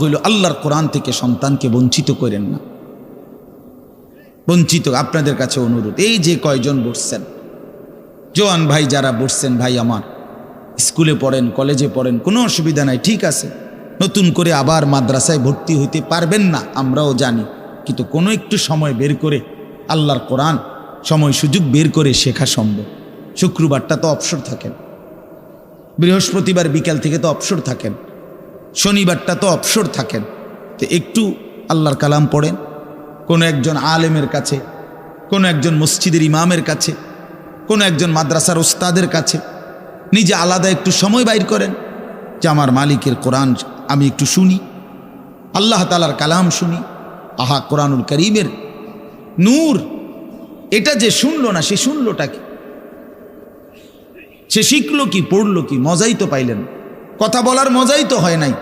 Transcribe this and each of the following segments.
হইল আল্লাহর কোরআন থেকে সন্তানকে বঞ্চিত করেন না। বঞ্চিত আপনাদের কাছে অনুরোধ, এই যে কয়জন বসছেন, জোয়ান ভাই যারা বসছেন, ভাই আমার স্কুলে পড়েন, কলেজে পড়েন, কোনো অসুবিধা নাই, ঠিক আছে। নতুন করে আবার মাদ্রাসায় ভর্তি হইতে পারবেন না, আমরাও জানি, কিন্তু কোনো একটু সময় বের করে আল্লাহর কোরআন সময় সুযোগ বের করে শেখা সম্ভব। শুক্রবারটা তো অবসর থাকেন, বৃহস্পতিবার বিকাল থেকে তো অবসর থাকেন, শনিবারটা তো অবসর থাকেন, তো একটু আল্লাহর কালাম পড়েন কোনো একজন আলেমের কাছে, কোনো একজন মসজিদের ইমামের কাছে, কোনো একজন মাদ্রাসার ওস্তাদের কাছে, নিজে আলাদা একটু সময় বাইর করেন যে আমার মালিকের কোরআন আমি একটু শুনি, আল্লাহ তাআলার কালাম শুনি। আহা, কোরআনুল কারীমের নূর, এটা যে শুনলো না, সে শুনলোটা কি? সে শিখলো কি, পড়লো কি? মজাই তো পাইলেন, কথা বলার মজাই তো হয় নাই।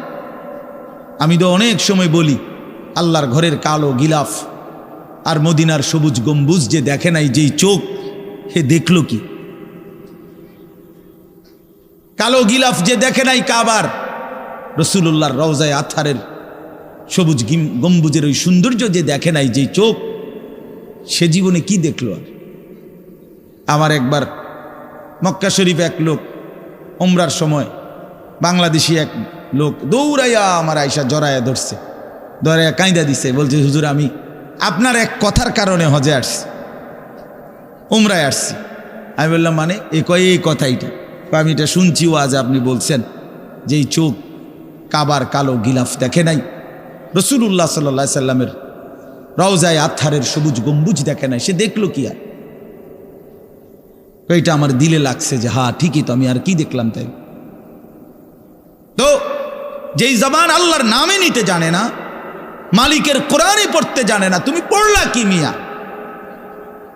আমি তো অনেক সময় বলি, আল্লাহর ঘরের কালো গিলাফ আর মদিনার সবুজ গম্বুজ যে দেখে নাই, যেই চোখ, হে দেখলো কি? কালো গিলাফ যে দেখে নাই কাবার, রাসূলুল্লাহর রওজায়ে আতহারের সবুজ গম্বুজের ওই সৌন্দর্য যে দেখে নাই, যেই চোখ, সে জীবনে কি দেখলো? আর আমার একবার মক্কা শরীফ এক লোক উমরার সময়, বাংলাদেশি এক লোক দৌড়াইয়া আমার আয়সা জড়াইয়া ধরছে, ধরাইয়া কাঁদা দিছে, বলছে হুজুর আমি আপনার এক কথার কারণে হজে আসছি, উমরায় আসছি। আমি বললাম মানে? এই কথাইটা আমি এটা শুনছি, আজ আপনি বলছেন যে এই চোখ কাবার কালো গিলাফ দেখে নাই, রাসূলুল্লাহ সাল্লাল্লাহু আলাইহি সাল্লামের রওজায়ে আতহারের সবুজ গম্বুজ দেখে নাই, সে দেখলো কি? আর এটা আমার দিলে লাগছে যে হ্যাঁ ঠিকই তো, আমি আর কি দেখলাম? তাই তো যেই জবান আল্লাহর নামে নিতে জানে না, মালিকের কোরআনই পড়তে জানে না, তুমি পড়লা কি মিয়া?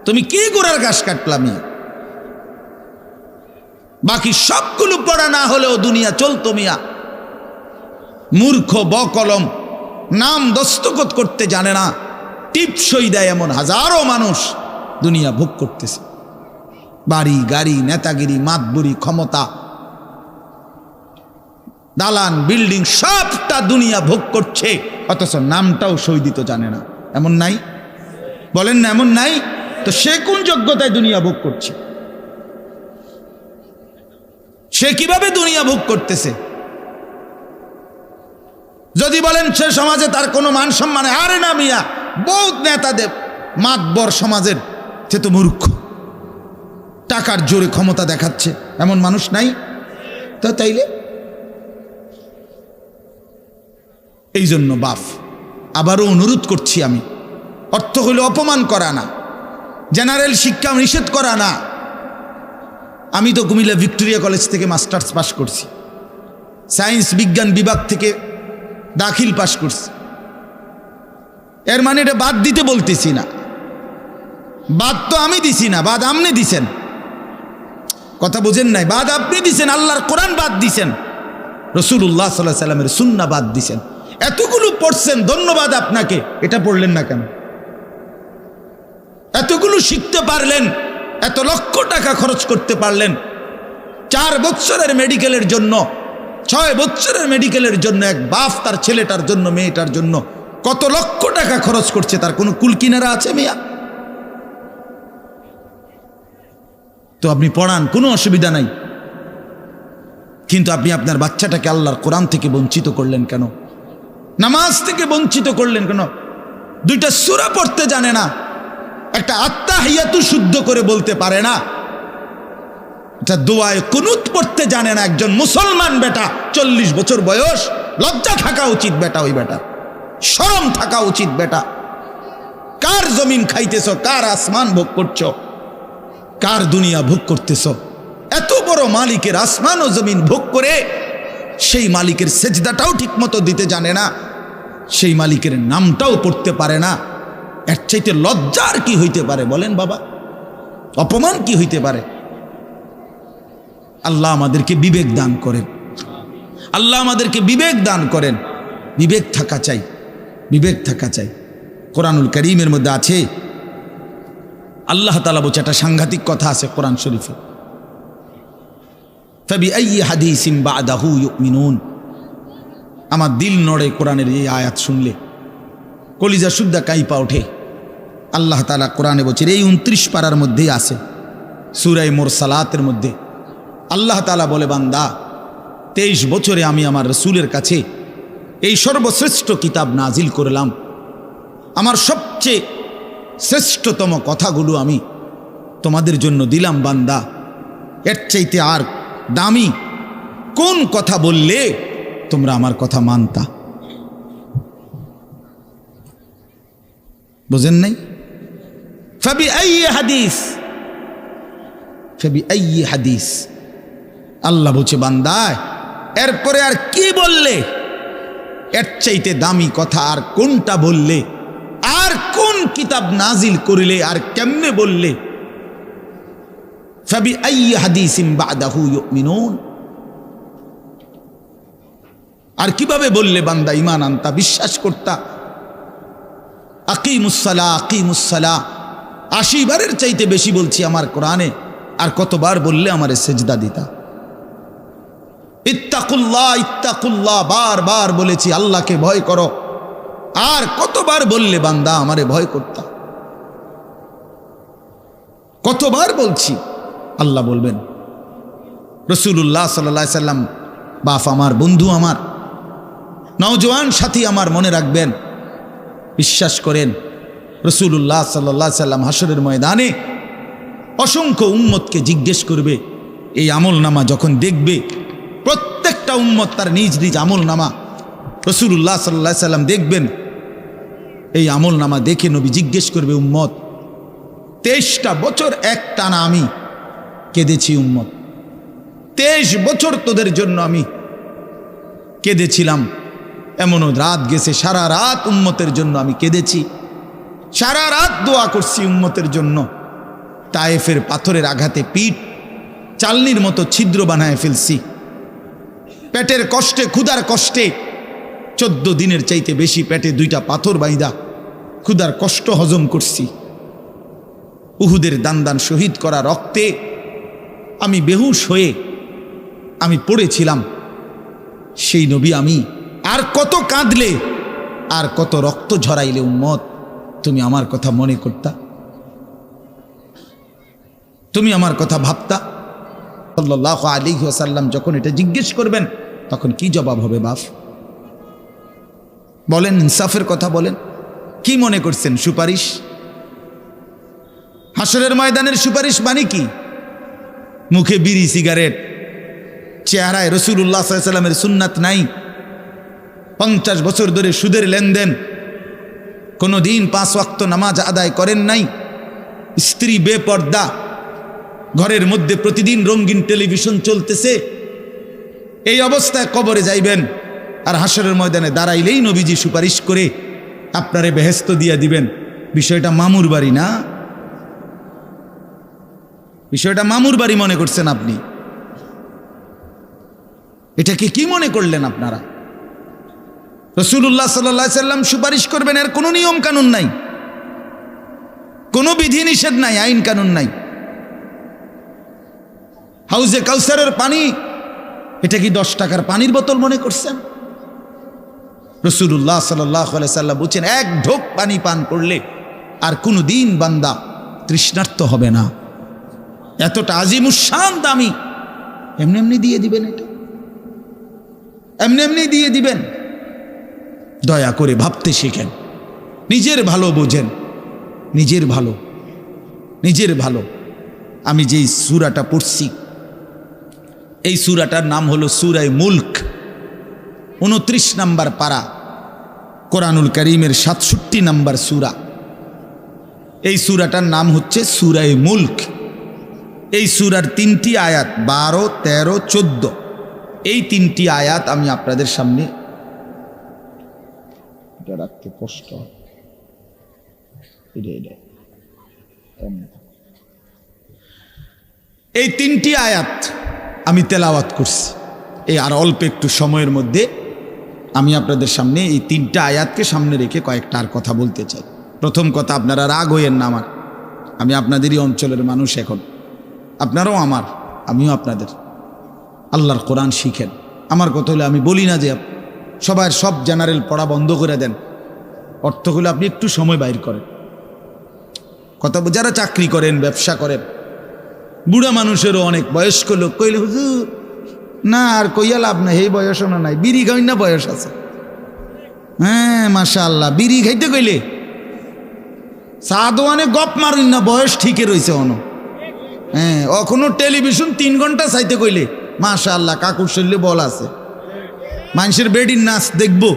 তুমি কি গোড়ার ঘাস কাটলা মিয়া? বাকি সবগুলো পড়া না হলেও দুনিয়া চলতো মিয়া। মূর্খ বকলম, নাম দস্তখত করতে জানে না, টিপসই দেয় এমন হাজারো মানুষ দুনিয়া ভোগ করতেছে। বাড়ি গাড়ি, নেতাগিরি, মাতবুরি, ক্ষমতা, দালান বিল্ডিং, সবটা দুনিয়া ভোগ করছে, অথচ নামটাও সই দিতে জানে না। এমন নাই? বলেন না এমন নাই? তো সে কোন যোগ্যতায় দুনিয়া ভোগ করছে? সে কিভাবে দুনিয়া ভোগ করতেছে? যদি বলেন সে সমাজে তার কোনো মান সম্মান, আরে না মিয়া, বহুত নেতাদের মাতবর সমাজের, সে তো মূর্খ, টাকার জোরে ক্ষমতা দেখাচ্ছে, এমন মানুষ নাই? তো তাইলে এই জন্য বাপ আবারও অনুরোধ করছি আমি, অর্থ হইল অপমান করা না, জেনারেল শিক্ষা নিষেধ করা না। আমি তো কুমিল্লা ভিক্টোরিয়া কলেজ থেকে মাস্টার্স পাশ করছি, সায়েন্স বিজ্ঞান বিভাগ থেকে দাখিল পাশ করছি। এর মানে এটা বাদ দিতে বলতেছি না, বাদ তো আমি দিছি না, বাদ আপনি দিছেন। কথা বুঝেন নাই? বাদ আপনি দিছেন, আল্লাহর কোরআন বাদ দিছেন, রাসূলুল্লাহ সাল্লাল্লাহু আলাইহি সাল্লামের সুন্নাহ বাদ দিছেন। এতগুলো পড়ছেন, ধন্যবাদ আপনাকে। এটা পড়লেন না কেন? এতগুলো শিখতে পারলেন, এত লক্ষ টাকা খরচ করতে পারলেন, 4 বছরের মেডিকেলের জন্য, 6 বছরের মেডিকেলের জন্য এক বাপ তার ছেলেটার জন্য, মেয়েটার জন্য কত লক্ষ টাকা খরচ করছে, তার কোনো কুল কিনারা আছে মিয়া? তো আপনি পড়ান, কোনো অসুবিধা নাই, কিন্তু আপনি আপনার বাচ্চাটাকে আল্লাহর কোরআন থেকে বঞ্চিত করলেন কেন? নামাজ থেকে বঞ্চিত করলেন কেন? 2টা সূরা পড়তে জানে না, একটা আত্তাহিয়াতু শুদ্ধ করে বলতে পারে না, এটা দোয়ায়ে কুনুত পড়তে জানে না। একজন মুসলমান বেটা, 40 বছর বয়স, লজ্জা থাকা উচিত বেটা, ওই বেটা শরম থাকা উচিত বেটা। কার জমিন খাইতেছ, কার আসমান ভোগ করছ, কার দুনিয়া ভোগ করতেছ? এত বড় মালিকের আসমান ও জমিন ভোগ করে সেই মালিকের সেজদাটাও ঠিক মতো দিতে জানে না, সেই মালিকের নামটাও পড়তে পারে না। এর চাইতে লজ্জার কি হইতে পারে বলেন বাবা? অপমান কি হইতে পারে? আল্লাহ আমাদেরকে বিবেক দান করেন, আল্লাহ আমাদেরকে বিবেক দান করেন। বিবেক থাকা চাই, বিবেক থাকা চাই। কোরআনুল কারীমের মধ্যে আছে, আল্লাহ তাআলা বলছে, একটা সাংঘাতিক কথা আছে কোরআন শরীফে, ফাবিআইয়ি হাদিসিন বা'দাহু ইউমিনুন। আমার দিল নড়ে কোরআনের এই আয়াত শুনলে, কলিজা সুদ্ধা কাইপা ওঠে। আল্লাহ তাআলা কোরআনে বলছেন, এই 29 পারার মধ্যেই আছে, সূরা মুরসালাতের মধ্যে আল্লাহ তাআলা বলে, বান্দা 23 বছরে আমি আমার রাসূলের কাছে এই সর্বশ্রেষ্ঠ কিতাব নাজিল করলাম, আমার সবচেয়ে শ্রেষ্ঠতম কথাগুলো আমি তোমাদের জন্য দিলাম। বান্দা, এর চাইতে আর দামি কোন কথা বললে তোমরা আমার কথা মানতা? বুঝেন নাই? ফাবিআইয়ি হাদিস, আল্লাহ বলছে, বান্দা এরপরে আর কি বললে, এর চাইতে দামি কথা আর কোনটা বললে, আর কোন কিতাব নাজিল করিলে, আর কেমনে বললে? ফাবিআইয়ি হাদিসিন বাদাহু ইউমিনুন, আর কিভাবে বললে বান্দা ঈমান আনতা, বিশ্বাস করতা? আকিমুসসালাহ আকিমুসসালাহ 80 বারের চাইতে বেশি বলছি আমার কোরআনে, আর কতবার বললে আমারে সেজদা দিতা? ইত্তাকুল্লাহ ইত্তাকুল্লাহ বারবার বলেছি আল্লাহকে ভয় করো, আর কতবার বললে বান্দা আমারে ভয় করতা? কতবার বলছি? আল্লাহ বলবেন। রাসূলুল্লাহ সাল্লাল্লাহু আলাইহি সাল্লাম বাপ আমার, বন্ধু আমার, নওজোয়ান সাথী আমার, মনে রাখবেন, বিশ্বাস করেন, রাসূলুল্লাহ সাল্লাল্লাহু আলাইহি সাল্লাম হাসরের ময়দানে অসংখ্য উম্মতকে জিজ্ঞেস করবে। এই আমল নামা যখন দেখবে, প্রত্যেকটা উম্মত তার নিজ নিজ আমল নামা রাসূলুল্লাহ সাল্লাল্লাহু আলাইহি সাল্লাম দেখবেন। এই আমল নামা দেখে নবী জিজ্ঞেস করবে, উম্মত 23টা বছর এক টানা আমি কেঁদেছি, উম্মত 23 বছর তোদের জন্য আমি কেঁদেছিলাম। এমনও রাত গেছে, সারা রাত উম্মতের জন্য আমি কেঁদেছি, সারা রাত দোয়া করছি উম্মতের জন্য। তায়েফের পাথরের আঘাতে পিঠ চালনির মতো ছিদ্র বানায় ফেলছি, পেটের কষ্টে, ক্ষুধার কষ্টে 14 দিনের চাইতে বেশি পেটে 2টা পাথর বাইদা ক্ষুধার কষ্ট হজম করছি। উহুদের দান দান শহীদ করা রক্তে আমি বেহুশ হয়ে আমি পড়েছিলাম। সেই নবী আমি আর কত কাঁদলে, আর কত রক্ত ঝরাইলে উম্মত তুমি আমার কথা মনে করতা? তুমি আমার কথা ভাবতা? সাল্লাল্লাহু আলাইহি ওয়াসাল্লাম যখন এটা জিজ্ঞেস করবেন, তখন কি জবাব হবে বাপ? বলেন, ইনসাফের কথা বলেন। কি মনে করছেন? সুপারিশ? হাসরের ময়দানের সুপারিশ মানে কি? মুখে বিড়ি, সিগারেট, চেহারায় রাসূলুল্লাহ সাল্লাল্লাহু আলাইহি সাল্লামের সুন্নাত নাই, 50 বছর ধরে সুদের লেনদেন, কোনো দিন 5 ওয়াক্ত নামাজ আদায় করেন নাই, স্ত্রী বেপর্দা, ঘরের মধ্যে প্রতিদিন রঙিন টেলিভিশন চলতেছে। এই অবস্থায় কবরে যাইবেন, আর হাসরের ময়দানে দাঁড়াইলেই নবীজি সুপারিশ করে আপনারে বেহেশত দিয়া দিবেন। বিষয়টা মামুর বাড়ি না, বিষয়টা মামুর বাড়ি মনে করছেন আপনি। এটাকে কি মনে করলেন আপনারা? রাসূলুল্লাহ সাল্লাল্লাহু আলাইহি সাল্লাম সুপারিশ করবেন, এর কোনো নিয়ম কানুন নাই, কোনো বিধি নিষেধ নাই, আইন কানুন নাই। হাউজে কাউসারের পানি, এটা কি 10 টাকার পানির বোতল মনে করছেন? রাসূলুল্লাহ সাল্লাল্লাহু আলাইহি সাল্লাম বলছেন, 1 ঢোক পানি পান করলে আর কোনো দিন বান্দা তৃষ্ণার্ত হবে না। এতটা আজিমুশান দামি, এমনি এমনি দিয়ে দিবেন? এটা এমনি এমনি দিয়ে দিবেন? দয়া করে ভাবতে শিখেন, নিজের ভালো বোঝেন, নিজের ভালো, নিজের ভালো। আমি যেই সূরাটা পড়ছি, এই সূরাটার নাম হলো সূরা মুলক, 29 নম্বর পারা, কোরআনুল কারীমের 67 নম্বর সূরা। এই সূরাটার নাম হচ্ছে সূরা মুলক। এই সূরার 3টি আয়াত, 12, 13, 14, এই 3টি আয়াত আমি আপনাদের সামনে, এটা রাখতে কষ্ট, এই 3টি আয়াত আমি তেলাওয়াত করছি। এই আর অল্প একটু সময়ের মধ্যে আমি আপনাদের সামনে এই 3টা আয়াতকে সামনে রেখে কয়েকটা আর কথা বলতে চাই। প্রথম কথা, আপনারা রাগ হইয়েন না আমার, আমি আপনাদেরই অঞ্চলের মানুষ, এখন আপনারাও আমার, আমিও আপনাদের। আল্লাহর কোরআন শিখেন। আমার কথা হলে আমি বলি না যে সবার সব জেনারেল পড়া বন্ধ করে দেন, অর্থগুলো আপনি একটু সময় বাইর করেন। কথা যারা চাকরি করেন, ব্যবসা করেন, বুড়া মানুষেরও অনেক বয়স্ক লোক কইলে হুজুর না আর কইয়া লাভ নাই, এই বয়সও না নাই, বিড়ি খাই না বয়স আছে। হ্যাঁ মাশাআল্লাহ, বিড়ি খাইতে কইলে চা দোয়ানে গপ মারুন না, বয়স ঠিকই রয়েছে অন। হ্যাঁ এখনো টেলিভিশন 3 ঘন্টা চাইতে কইলে মাশাআল্লাহ কাকুর শরীরে বল আছে। মানুষের বেডির নাচ দেখবো,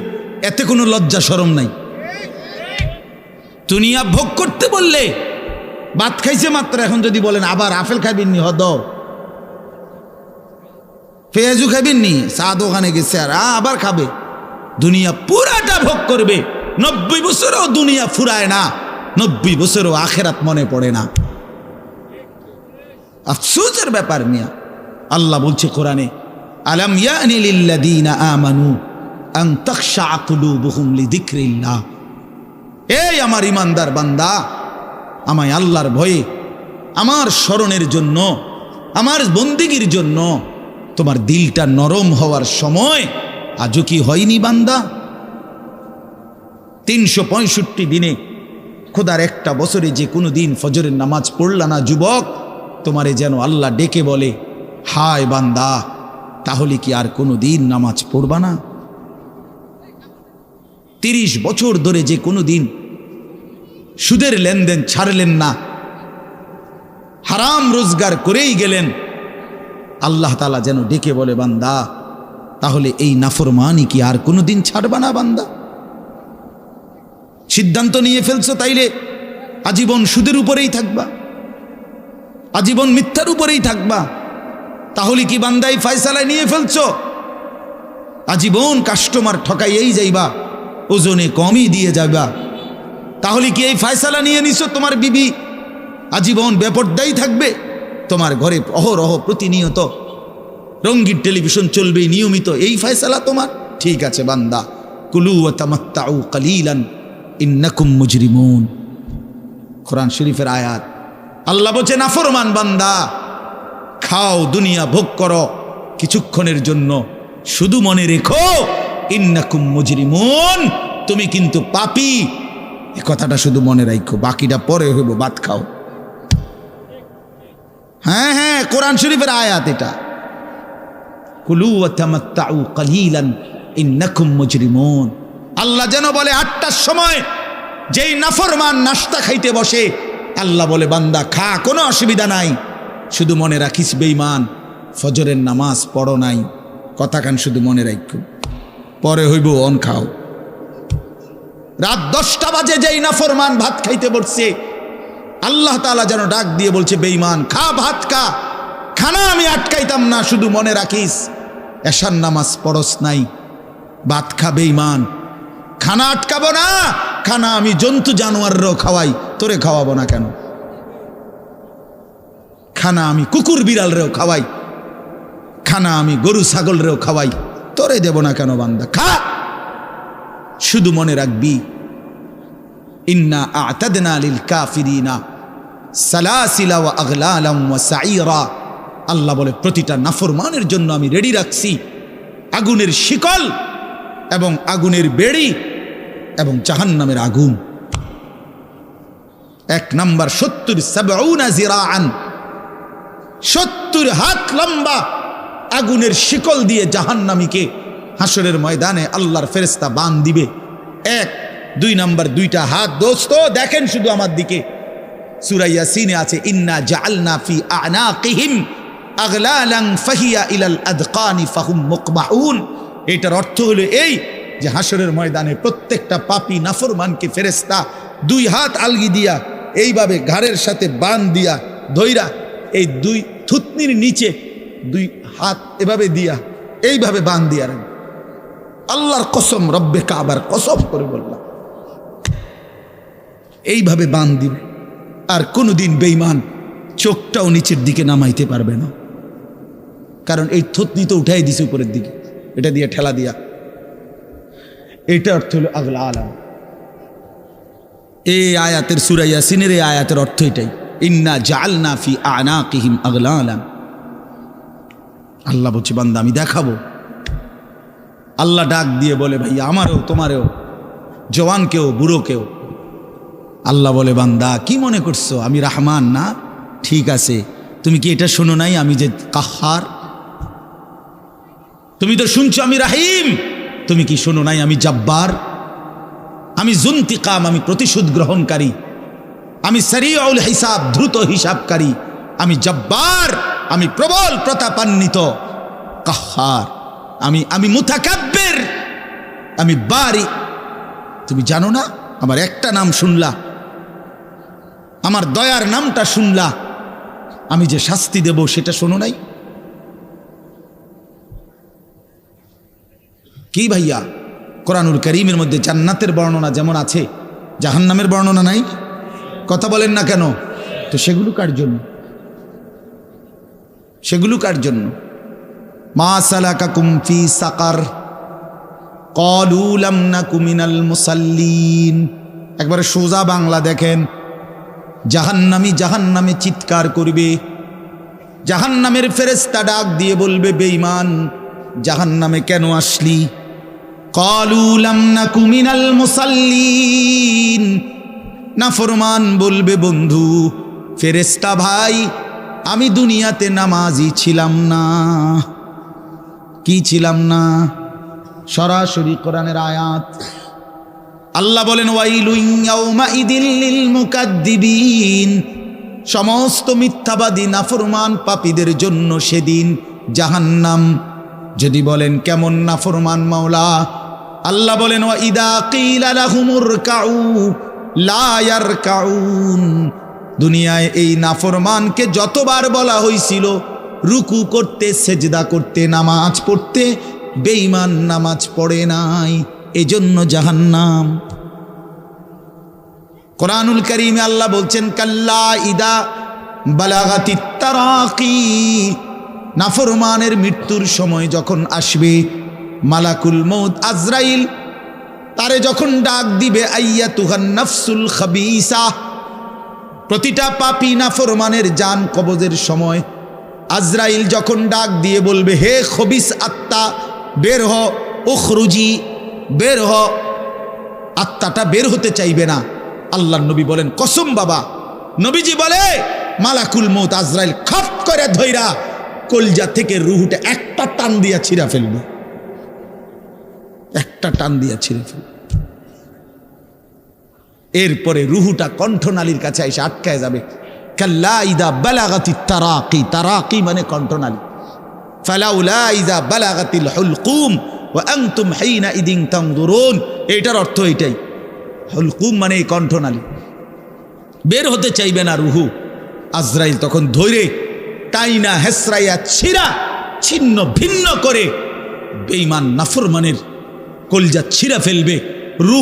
এতে কোনো লজ্জা শরম নাই। দুনিয়া ভোগ করতে বললে ভাত খাইছে মাত্র, এখন যদি বলেন আবার আপেল খাইবেন নি, হদ পেঁয়াজু খাইবেন নি, চা দোকানে গেছে আর আবার খাবে। দুনিয়া পুরাটা ভোগ করবে, 90 বছরও দুনিয়া ফুরায় না, 90 বছরও আখেরাত মনে পড়ে না। আফসোসের ব্যাপার মিয়া। আল্লাহ বলছে কোরআনে, আলাম ইয়ানি লিল্লাযীনা আমানু আন তাখশা কুলুবুহুম লিযিকরিল্লাহ। এই আমার ইমানদার বান্দা, আমায় আল্লাহর ভয়ে, আমার স্মরণের জন্য, আমার বন্দিগির জন্য তোমার দিলটা নরম হওয়ার সময় আজও কি হয়নি বান্দা? 365 দিনে খোদার একটা বছরে যে কোনো দিন ফজরের নামাজ পড়লা না যুবক, তোমারে যেন আল্লাহ ডেকে বলে, হায় বান্দা তাহলে কি আর কোনো দিন নামাজ পড়বা না? 30 বছর ধরে যে কোনো দিন সুদের লেনদেন ছাড়লেন না, হারাম রোজগার করেই গেলেন, আল্লাহ তাআলা যেন ডেকে বলে, বান্দা তাহলে এই নাফরমানি কি আর কোনো দিন ছাড়বা না বান্দা? সিদ্ধান্ত নিয়ে ফেলছো তাইলে আজীবন সুদের উপরেই থাকবা, আজীবন মিথ্যার উপরেই থাকবা। তাহলে কি বান্দা এই ফয়সালা নিয়ে ফেলছো আজীবন কাস্টমার ঠকাইয়েই যাইবা, ওজনে কমই দিয়ে যাবা? তাহলে কি এই ফয়সালা নিয়ে নিছো তোমার বিবি আজীবন বেপরদাই থাকবে? তোমার ঘরে অহরহ প্রতিনিয়ত রঙিন টেলিভিশন চলবে নিয়মিত, এই ফয়সালা তোমার? ঠিক আছে বান্দা, কুলু ওয়া তামাত্তাউ কালিলান ইন্নাকুম মুজরিমুন। কোরআন শরীফের আয়াত। আল্লাহ বলছে, নাফরমান বান্দা খাও, দুনিয়া ভোগ করো কিছুক্ষণের জন্য, শুধু মনে রেখো ইন্নাকুম মুজরিমুন, তুমি কিন্তু পাপী। এই কথাটা শুধু মনে রাখো, বাকিটা পরে হইব, ভাত খাও। হ্যাঁ হ্যাঁ, কোরআন শরীফের আয়াত এটা। কুলু ওয়া তামাত্তাউ কালিলান ইন্নাকুম মুজরিমুন। আল্লাহ যেন বলে 8টার সময় যেই নাফরমান নাস্তা খাইতে বসে, আল্লাহ বলে, বান্দা খা, কোনো অসুবিধা নাই, শুধু মনে রাখিস বেঈমান ফজরের নামাজ পড়ো নাই। কথাখান শুধু মনে রাখো, পরে হইব অন খাও। রাত 10টা বাজে যেই নাফরমান ভাত খাইতে বসছে, আল্লাহ তাআলা যেন ডাক দিয়ে বলছে, বেঈমান খা, ভাত খা, খানা আমি আটকাইতাম না, শুধু মনে রাখিস এশার নামাজ পড়স নাই, ভাত খা বেঈমান। খানা আটকাবো না, খানা আমি জন্তু জানোয়াররাও খাওয়াই, তোরে খাওয়াবো না কেন? খানা আমি কুকুর বিড়ালরেও খাওয়াই, খানা আমি গরু ছাগলরেও খাওয়াই, তোরে দেব না কেন বান্দা? খা, শুধু মনে রাখবি ইন্না আ'তাদনা লিল কাফিরিনা সালাসিলা ওয়া আগলালাম ওয়া সাইরা। আল্লাহ বলে, প্রতিটা নাফরমানের জন্য আমি রেডি রাখছি আগুনের শিকল এবং আগুনের বেড়ি এবং জাহান্নামের আগুন। 1 নাম্বার 70 জিরাআন, 70 হাত লম্বা আগুনের শিকল দিয়ে জাহান্নামীকে হাসরের ময়দানে আল্লাহর ফেরেশতা বান দিবে। 1 2 নাম্বার 2টা হাত। দোস্ত দেখেন শুধু আমার দিকে, সূরা ইয়াসিনে আছে, ইন্না জাআলনা ফি আ'নাকিহিম আগলালান ফাহিয়া ইলাল আদকানি ফাহুম মুকমাউন। এটার অর্থ হলো এই যে হাসরের ময়দানে প্রত্যেকটা পাপী নাফরমানকে ফেরেশতা 2 হাত আলগি দিয়া এইভাবে ঘাড়ের সাথে বান দিয়া ধইরা, এই 2 থুতনির নিচে 2 হাত এভাবে দিয়া এইভাবে বান দিয়া রাখবে। আল্লাহর কসম, রব্বে কাবার কসম করে বললাম, এইভাবে বান দিবে। আর কোনোদিন বেঈমান চোখটাও নিচের দিকে নামাইতে পারবে না, কারণ এই থুতনি তো উঠাই দিছে উপরের দিকে, এটা দিয়ে ঠেলা দিয়া। এটা অর্থ হলো আগলা আলাম। এই আয়াতের সূরা ইয়াসিনের এই আয়াতের অর্থ এটাই, ইন্না জাআলনা ফি আ'নাকিহিম আগলালান। আল্লাহ বলছে, বান্দা আমি দেখাবো আল্লাহ ডাক দিয়ে বলে ভাইয়া আমারও তোমারও, জওয়ানকেও বুড়োকেও। আল্লাহ বলে বান্দা কি মনে করছো আমি রহমান না? ঠিক আছে, তুমি কি এটা শোনো নাই আমি যে কাহার? তুমি তো শুনছো আমি রাহিম, তুমি কি শোনো নাই আমি জব্বার? আমি জুনতিকাম, আমি প্রতিশোধ গ্রহণকারী, আমি সারিউল হিসাব, দ্রুত হিসাবকারী, আমি জব্বার, আমি প্রবল প্রতাপান্বিত কাহার, আমি মুতাকাব্বির, আমি বারি। তুমি জানো না আমার একটা নাম শুনলা, আমার দয়ার নামটা শুনলা, আমি যে শাস্তি দেব সেটা শোনো নাই? কি ভাইয়া, কোরআনুল কারীমের মধ্যে জান্নাতের বর্ণনা যেমন আছে, জাহান্নামের বর্ণনা নাই? কথা বলেন না কেন? তো সেগুলো কার জন্য? সেগুলো কার জন্য? মা সালাকাকুম ফি সাকার ক্বালু লাম নাকু মিনাল মুসাল্লিন। একবারে সোজা বাংলা দেখেন, জাহান্নামে চিৎকার করবে, জাহান্নামের ফেরেশতা ডাক দিয়ে বলবে বেঈমান জাহান্নামে কেন আসলি? ক্বালু লাম নাকু মিনাল মুসাল্লিন। নাফরমান বলবে বন্ধু ফেরেশতা ভাই আমি দুনিয়াতে নামাজি ছিলাম না। কি ছিলাম না? সরাসরি কোরআনের আয়াত। আল্লাহ বলেন ওয়াইলু ইয়াউমা ইদিল লিল মুকাদ্দিবিন, সমস্ত মিথ্যাবাদী নাফরমান পাপীদের জন্য সেদিন জাহান্নাম। যদি বলেন কেমন নাফরমান মাওলা? আল্লাহ বলেন ওয়া ইদা কিলা লাহুমুর কাউ লা ইয়ারকাউন। দুনিয়ায় এই নাফরমানকে যতবার বলা হয়েছিল রুকু করতে, সেজদা করতে, নামাজ পড়তে, বেঈমান নামাজ পড়ে নাই, এজন্য জাহান্নাম। কোরআনুল কারীমে আল্লাহ বলছেন কাল্লা ইদা বালাগাতিত তারাকি, নাফরমানের মৃত্যুর সময় যখন আসবে, মালাকুল মউত আজরাইল তারে যখন ডাক দিবে আইয়াতুহান নাফসুল খাবিসা, প্রতিটা পাপী নাফরমানের জান কবজের সময় আজরাইল যখন ডাক দিয়ে বলবে হে খবিস আত্মা বের হ, উখরুজি, বের হ, আত্মাটা বের হতে চাইবে না। আল্লাহর নবী বলেন কসম বাবা, নবীজি বলে মালাকুল মউত আজরাইল খপ করে ধইরা কলজা থেকে রুহুটা একটা টান দিয়া ছিঁড়া ফেলবে, একটা টান দিয়া ছিঁড়ে ফেলবে। এরপরে রুহুটা কণ্ঠনালীর কাছে এসে আটকায় যাবে। কাল্লা ইদা বালাগাতিত তারাকি, তারাকি মানে কণ্ঠনালী। ফালাউলা ইদা বালাগাতিল হুলকুম ওয়া আনতুম হিনা ইদিন তানজুরুন, এটার অর্থ এটাই। হুলকুম মানে এই কণ্ঠনালী, বের হতে চাইবে না রুহু। আজরাইল তখন ধৈরে টাইনা হেসরাইয়া ছিঁড়া ছিন্ন ভিন্ন করে বেঈমান নাফরমানের কলজা ছিঁড়া ফেলবে। রুহ